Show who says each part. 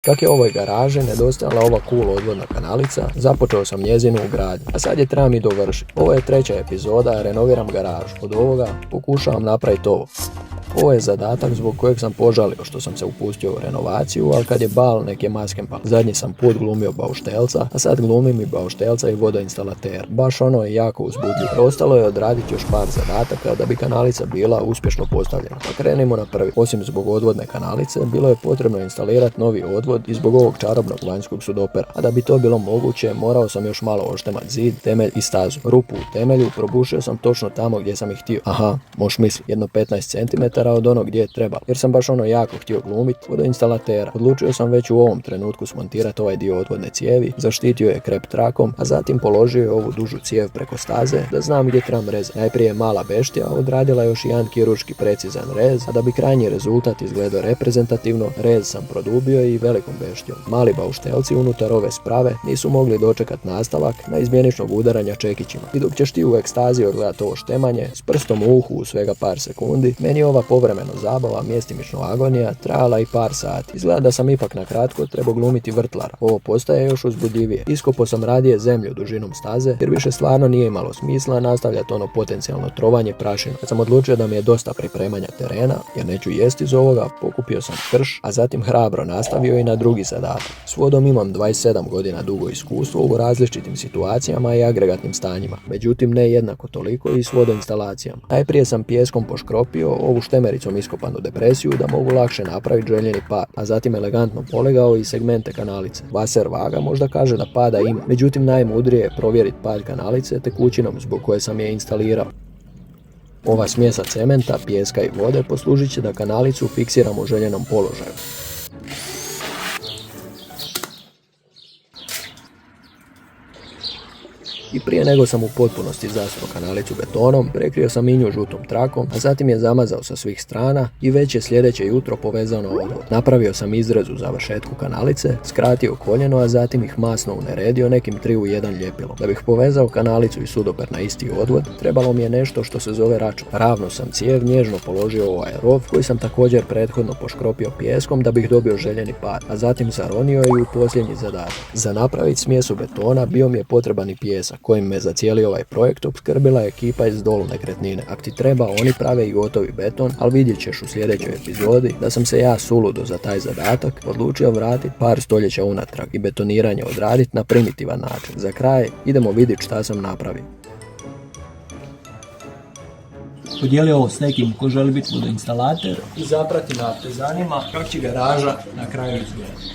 Speaker 1: Kako je ovoj garaži nedostajala ova cool odvodna kanalica, započeo sam njezinu ugradnju, a sad je trebam i dovršiti. Ovo je 3. epizoda, renoviram garažu. Od ovoga pokušavam napraviti ovo. Ovo je zadatak zbog kojeg sam požalio što sam se upustio u renovaciju, ali kad je bal neke maske pal. Zadnji sam put glumio bauštelca, a sad glumim i bauštelca i vodoinstalater. Baš ono je jako uzbudljivo. Ostalo je odraditi još par zadataka da bi kanalica bila uspješno postavljena. Pa krenimo na prvi. Osim zbog odvodne kanalice, bilo je potrebno instalirati novi odvod i zbog ovog čarobnog vanjskog sudopera. A da bi to bilo moguće, morao sam još malo oštemati zid, temelj i stazu. Rupu u temelju probušio sam točno tamo gdje sam ih htio. Aha, možeš misliti, jedno 15 cm od onog gdje je trebalo, jer sam baš ono jako htio glumiti vodoinstalatera. Odlučio sam već u ovom trenutku smontirati ovaj dio odvodne cijevi, zaštitio je krep trakom, a zatim položio je ovu dužu cijev preko staze da znam gdje trebam rezati. Najprije mala beštija odradila još jedan kirurški precizan rez, a da bi krajnji rezultat izgledao reprezentativno, rez sam produbio i velikom beštijom. Mali bauštelci unutar ove sprave nisu mogli dočekati nastavak na izmjeničnog udaranja čekićima. I dok ćeš ti u ekstazi odgledati ovo štemanje, s prstom u uhu u svega par sekundi, meni ova povremeno zabava, mjestimično agonija, trajala i par sati. Izgleda da sam ipak na kratko trebao glumiti vrtlara. Ovo postaje još uzbudljivije. Iskopao sam radije zemlju dužinom staze, jer više stvarno nije imalo smisla nastavljati ono potencijalno trovanje prašina. Kad sam odlučio da mi je dosta pripremanja terena, jer neću jesti iz ovoga, pokupio sam krš, a zatim hrabro nastavio i na drugi zadatak. S vodom imam 27 godina dugo iskustvo u različitim situacijama i agregatnim stanjima, međutim ne jednako toliko i s vodoinstalacijama. Najprije sam pijeskom poškropio ovu štemericom iskopanu depresiju da mogu lakše napraviti željeni pad, a zatim elegantno polegao i segmente kanalice. Vaser vaga možda kaže da pada ima, međutim najmudrije je provjeriti pad kanalice tekućinom zbog koje sam je instalirao. Ova smjesa cementa, pijeska i vode poslužit će da kanalicu fiksiramo u željenom položaju. I prije nego sam u potpunosti zasuo kanalicu betonom, prekrio sam i nju žutom trakom, a zatim je zamazao sa svih strana i već je sljedeće jutro povezao na odvod. Napravio sam izrez u završetku kanalice, skratio koljeno, a zatim ih masno uneredio nekim 3 u 1 ljepilom. Da bih povezao kanalicu i sudoper na isti odvod, trebalo mi je nešto što se zove račun. Ravno sam cijev nježno položio ovaj rov, koji sam također prethodno poškropio pijeskom da bih dobio željeni pad, a zatim zaronio i u posljednji zadatak. Za napraviti smjesu betona bio mi je potreban i pijesak, kojim me za cijeli ovaj projekt opskrbila ekipa iz Dolu nekretnine. Ako ti treba, oni prave i gotovi beton, ali vidjet ćeš u sljedećoj epizodi da sam se ja suludo za taj zadatak odlučio vratiti par stoljeća unatrag i betoniranje odraditi na primitivan način. Za kraj idemo vidjeti šta sam napravio.
Speaker 2: Podijeli ovo s nekim ko želi biti vodoinstalater i zaprati na artezanima kako će garaža na kraju izgledati.